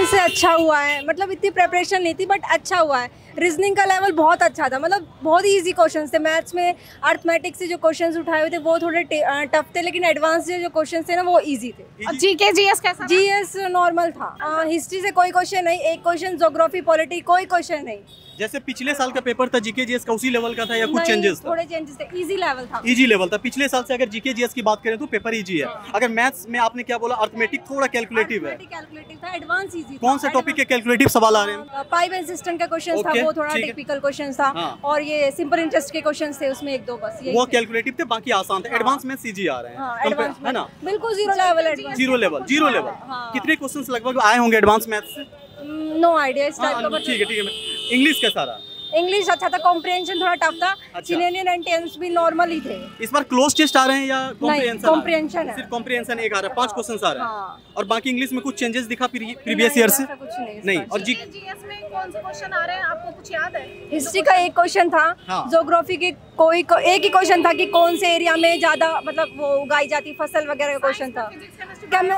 Science से अच्छा हुआ है, मतलब इतनी प्रिपरेशन नहीं थी बट अच्छा हुआ है। रीजनिंग का लेवल बहुत अच्छा था, मतलब बहुत इजी क्वेश्चंस थे। मैथ्स में अर्थमेटिक्स से जो क्वेश्चंस उठाए हुए थे वो थोड़े टफ थे, लेकिन एडवांस जो क्वेश्चंस थे ना वो इजी थे। और जीके जीएस कैसा? जीएस नॉर्मल था। हिस्ट्री से कोई क्वेश्चन नहीं, एक क्वेश्चन ज्योग्राफी पॉलिटी कोई क्वेश्चन नहीं। जैसे पिछले साल का पेपर था जीके जीएस का उसी लेवल का था या कुछ चेंजेस था? थोड़े चेंजेस थे, इजी लेवल था। इजी लेवल था पिछले साल से। अगर जीके जीएस की बात करें तो पेपर इजी है। अगर मैथ्स में आपने क्या बोला, अर्थमेटिक थोड़ा कैलकुलेटिव है। कैलकुलेटिव था, एडवांस इजी था। कौन से टॉपिक के कैलकुलेटिव सवाल आ रहे हैं? पाई बेस सिस्टम का क्वेश्चन था, वो थोड़ा टिपिकल क्वेश्चन था। और ये सिंपल इंटरेस्ट के क्वेश्चन थे, उसमें एक दो बस वो कैलकुलेटिव थे, बाकी आसान थे। एडवांस में सीजी आ रहे हैं, है ना? बिल्कुल जीरो लेवल। Zero level. कितने क्वेश्चंस लगभग आए होंगे एडवांस मैथ्स से? नो आइडिया इस टाइप का। ठीक है। इंग्लिश कैसा रहा? इंग्लिश अच्छा था, कॉम्प्रिहेंशन थोड़ा टफ था। चिलेनियन एंड टेंस भी नॉर्मल ही थे। इस बार क्लोज टेस्ट आ रहे हैं या कॉम्प्रिहेंशन है? सिर्फ कॉम्प्रिहेंशन एक आ रहा है, 5 क्वेश्चंस आ रहे हैं। और बाकी इंग्लिश में कुछ चेंजेस दिखा प्रीवियस ईयर से? कुछ नहीं। और जीएस में कौन से क्वेश्चन आ रहे हैं, आपको कुछ याद है? हिस्ट्री का एक क्वेश्चन था। ज्योग्राफी के एक ही क्वेश्चन था कि कौन से एरिया में ज्यादा मतलब वो उगाई जाती फसल वगैरह का क्वेश्चन था।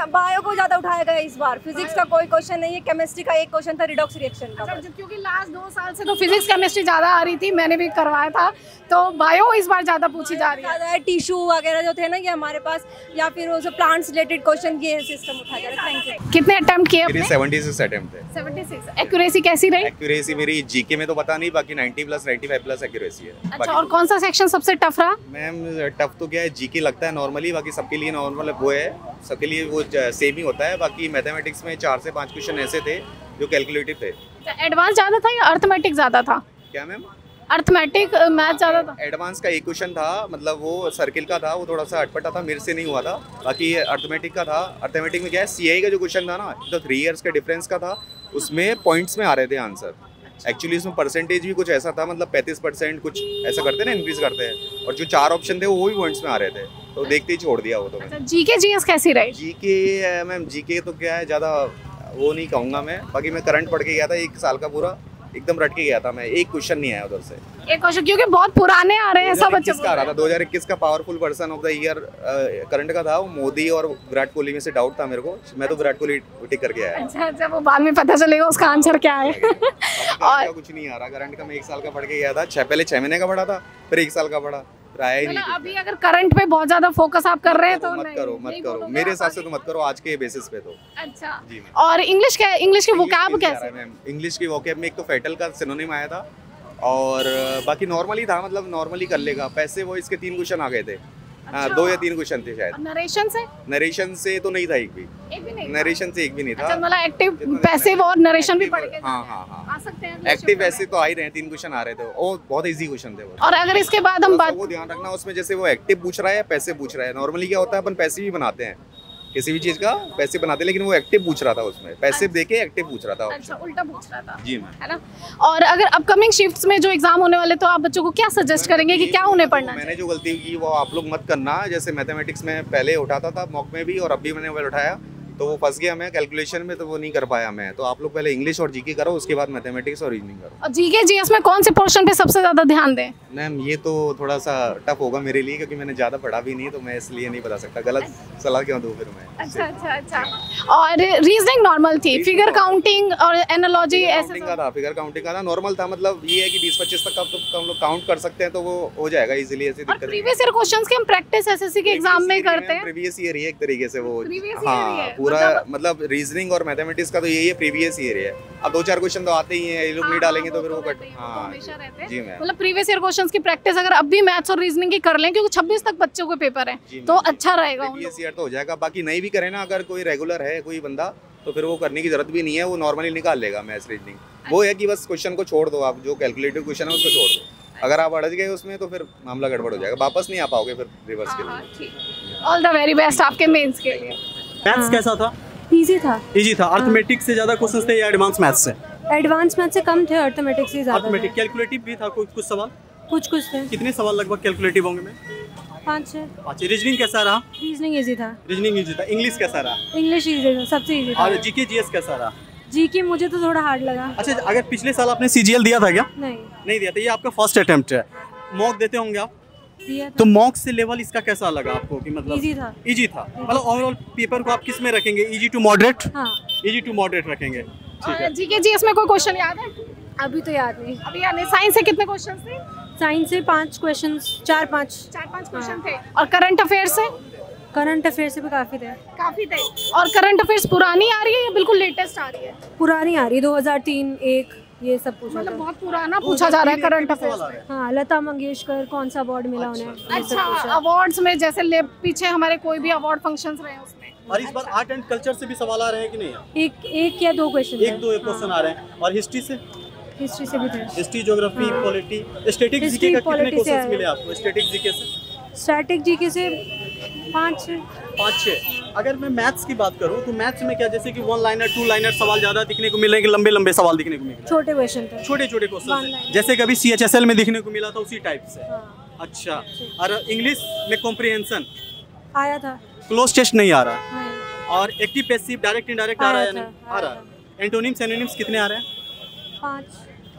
बायो को ज्यादा उठाया गया इस बार। फिजिक्स का कोई क्वेश्चन नहीं है। केमिस्ट्री का एक क्वेश्चन था रिडॉक्स रिएक्शन का। क्योंकि लास्ट 2 साल से तो फिजिक्स केमिस्ट्री ज्यादा आ रही थी, मैंने भी करवाया था, तो बायो इस बार ज्यादा पूछी जा रही है। टिश्यू वगैरह जो थे ना ये हमारे पास, या फिर वो जो प्लांट्स रिलेटेड क्वेश्चन ये सिस्टम उठाया जा रहा है। Thank you. कितने अटेम्प्ट किए? मेरे 76 अटेम्प्ट थे। 76। एक्यूरेसी कैसी रही? एक्यूरेसी मेरी जीके में तो पता नहीं, बाकी 90+ 95+ एक्यूरेसी है। अच्छा, और कौन सा सेक्शन सबसे टफ रहा? मैम टफ तो क्या है, जीके लगता है नॉर्मली, बाकी सबके लिए नॉर्मल वो है, सबके लिए वो सेम ही होता है। बाकी मैथमेटिक्स में 4 से 5 क्वेश्चन ऐसे थे जो कैलकुलेटिव थे। एडवांस ज्यादा था या अर्थमेटिक ज्यादा था? क्या मैम? अर्थमेटिक मैथ ज्यादा था। एडवांस का एक क्वेश्चन था, मतलब वो सर्किल का था, वो थोड़ा सा अटपटा था, मेरे से नहीं हुआ था। बाकी अर्थमेटिक का था। अर्थमेटिक में क्या है, सीआई का जो क्वेश्चन था ना, तो 3 इयर्स के डिफरेंस का था, उसमें पॉइंट्स में आ रहे थे आंसर। एक्चुअली इसमें परसेंटेज भी कुछ ऐसा था, मतलब 35% कुछ ऐसा करते हैं ना, इंक्रीज करते हैं। और जो 4 ऑप्शन थे वो भी पॉइंट्स में आ रहे थे, तो देखते ही छोड़ दिया वो तो। अच्छा, जीके जीएस कैसी रही? जीके मैम, जीके तो क्या है, ज़्यादा वो नहीं कहूँगा मैं। बाकी मैं करंट पढ़ के गया था 1 साल का पूरा, एकदम रट के गया था मैं। एक क्वेश्चन नहीं आया उधर से। एक क्वेश्चन, क्योंकि बहुत पुराने आ रहे हैं सब बच्चे। का आ रहा था 2021 का powerful person of the year current का था, वो मोदी और विराट कोहली में से डाउट था मेरे को। मैं तो विराट कोहली टिक करके आया। अच्छा, वो बाद में पता चलेगा उसका आंसर क्या है। और कुछ नहीं आ रहा करंट का। मैं 1 साल का पढ़ के गया था, पहले 6 महीने का पढ़ा था, फिर 1 साल का पढ़ा, आया ही नहीं। अभी अगर करंट पे बहुत ज्यादा फोकस आप कर रहे हैं तो मत करो मेरे हिसाब से तो मत करो, आज के बेसिस पे तो। अच्छा, और इंग्लिश के वोकैब कैसे? मैम इंग्लिश की वोकैब में एक तो फेटल का सिनोनिम आया था, और बाकी नॉर्मली था, मतलब नॉर्मली कर लेगा। पैसे वो इसके 3 क्वेश्चन आ गए थे। हाँ, 2 या 3 क्वेश्चन थे शायद। नरेशन से तो नहीं था, एक भी नहीं। नरेशन से एक भी नहीं था। मतलब एक्टिव, पैसिव और नरेशन भी पढ़ के हाँ आ सकते हैं। एक्टिव पैसिव तो आ ही रहे हैं, 3 क्वेश्चन आ रहे थे, वो बहुत इजी क्वेश्चन थे वो। और अगर इसके बाद हम बात, वो ध्यान रखना उसमें, जैसे वो एक्टिव पूछ रहा है या पैसे पूछ रहा है। नॉर्मली क्या होता है, अपन पैसे भी बनाते हैं किसी भी चीज का, पैसे बनाते हैं, लेकिन वो एक्टिव पूछ रहा था उसमें, पैसे देके एक्टिव पूछ रहा था। अच्छा, उल्टा पूछ रहा था। जी मैम, है ना। और अगर अपकमिंग शिफ्ट्स में जो एग्जाम होने वाले, तो आप बच्चों को क्या सजेस्ट करेंगे कि क्या उन्हें पढ़ना है? मैंने जो गलती की वो आप लोग मत करना। जैसे मैथमेटिक्स में पहले उठाता था मॉक में भी, और अब भी मैंने मोबाइल उठाया, तो वो फंस गया मैं कैलकुलेशन में, तो वो नहीं कर पाया मैं। तो आप लोग पहले इंग्लिश और जीके करो, उसके बाद मैथमेटिक्स और रीजनिंग करो। और जीके जीएस में कौन से पोर्शन पे सबसे ज्यादा ध्यान दें? मैम ये तो थोड़ा सा टफ होगा मेरे लिए, क्योंकि मैंने ज्यादा पढ़ा भी नहीं, तो मैं इसलिए नहीं बता सकता। गलत सलाह क्यों दूं फिर मैं। अच्छा। और रीजनिंग नॉर्मल थी, फिगर काउंटिंग और एनालॉजी ऐसे का था। फिगर काउंटिंग का था, नॉर्मल था। मतलब ये है कि 20-25 तक हम लोग काउंट कर सकते हैं, तो वो हो जाएगा इजीली। ऐसी दिक्कत नहीं। प्रीवियस ईयर क्वेश्चंस के हम प्रैक्टिस एसएससी के एग्जाम में करते हैं। प्रीवियस ईयर ही एक तरीके से वो, हाँ पूरा, मतलब रीजनिंग और मैथमेटिक्स का तो यही है, प्रीवियस ईयर है। अब 2-4 क्वेश्चन तो आते ही हैं, ये लोग नहीं डालेंगे तो फिर वो कट। हाँ जी मैम, मतलब प्रीवियस ईयर क्वेश्चंस की प्रैक्टिस अगर अब भी मैथ्स और रीजनिंग की कर लें, क्योंकि 26 तक बच्चों के पेपर हैं, तो अच्छा रहेगा। प्रीवियस ईयर तो हो जाएगा। बाकी नहीं भी करे ना, अगर कोई रेगुलर है कोई बंदा, तो फिर वो करने की जरूरत भी नहीं है, वो नॉर्मली निकाल लेगा मैथ्स रीजनिंग। वो है कि बस क्वेश्चन को छोड़ दो आप, जो कैलकुलेटिव क्वेश्चन है उसको छोड़ दो। अगर आप अड़च गए उसमें तो फिर मामला गड़बड़ हो जाएगा, वापस नहीं आ पाओगे फिर रिवर्स के लिए। ऑल द वेरी बेस्ट आपके मेंस के लिए। मैथ्स कैसा था? इजी था। इजी था। अर्थमेटिक से ज्यादा क्वेश्चंस थे या एडवांस मैथ्स से? एडवांस मैथ से कम थे, अर्थमेटिक्स से ज्यादा। अर्थमेटिक कैलकुलेटिव भी था कुछ सवाल? कुछ थे। कितने सवाल लगभग कैलकुलेटिव होंगे? 5-6। रीजनिंग कैसा रहा? रीजनिंग इजी था। रीजनिंग इजी था। इंग्लिश कैसा रहा? इंग्लिश इजी था, सबसे इजी था। और जीके जीएस कैसा रहा? जीके मुझे तो थोड़ा हार्ड लगा। अच्छा, अगर पिछले साल आपने सीजीएल दिया था क्या? नहीं दिया था। ये आपका फर्स्ट अटेम्प्ट है। मॉक देते होंगे आप? तो मॉक से लेवल इसका कैसा लगा आपको? कि मतलब इजी था। इजी था। मतलब ओवरऑल पेपर को आप किस में रखेंगे, इजी टू मॉडरेट? हाँ। इजी टू मॉडरेट रखेंगे, ठीक है। जीके जीएस में कोई क्वेश्चन याद है? अभी तो याद नहीं। अभी याद नहीं। साइंस से कितने क्वेश्चन थे? साइंस से 5 क्वेश्चन, 4-5 क्वेश्चन थे। और करंट अफेयर से? करंट अफेयर से भी काफ़ी थे। काफी थे। और करंट अफेयर्स पुरानी आ रही है या बिल्कुल लेटेस्ट आ रही है? पुरानी आ रही, 2003-1 ये सब पूछा मतलब था। बहुत पुराना पूछा जा रहा है करंट अफेयर्स। हाँ, लता मंगेशकर कौन सा अवार्ड मिला उन्हें, ये सब अच्छा, पूछा। अवार्ड्स में जैसे पीछे हमारे कोई भी अवार्ड फंक्शंस रहे हैं उसमें। और इस बार आर्ट एंड कल्चर से भी सवाल आ रहे हैं कि नहीं? एक या 2 क्वेश्चन, एक दो क्वेश्चन आ रहे हैं। और हिस्ट्री से? हिस्ट्री से भी थे। History, geography, polity, static GK का कितने क्वेश्चंस मिले आपको? स्टैटिक जीके से? स्टैटिक जीके से 5-6। 5-6। अगर मैं मैथ्स की बात करूं तो मैथ्स में क्या, जैसे कि 1 लाइनर 2 लाइनर सवाल ज़्यादा दिखने को मिलेंगे, लंबे लंबे सवाल दिखने को मिलेंगे? छोटे क्वेश्चन थे, छोटे छोटे क्वेश्चन, जैसे कभी CHSL में दिखने को मिला था उसी टाइप से। अच्छा, और इंग्लिश में कॉम्प्रिहेंशन आया था। क्लोज टेस्ट नहीं आ रहा है। और एक्टिव पैसिव डायरेक्ट इनडायरेक्ट आ रहा है या नहीं? आ रहा है। एंटोनिम्स एनोनिम्स कितने आ रहे हैं?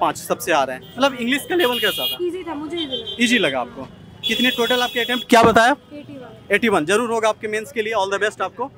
5 सबसे आ रहे हैं। मतलब इंग्लिश का लेवल कैसा था? इजी था, मुझे इजी लगा आपको? कितने टोटल आपके अटेम्प्ट क्या बताया? 81। 81 जरूर होगा आपके मेंस के लिए। ऑल द बेस्ट आपको।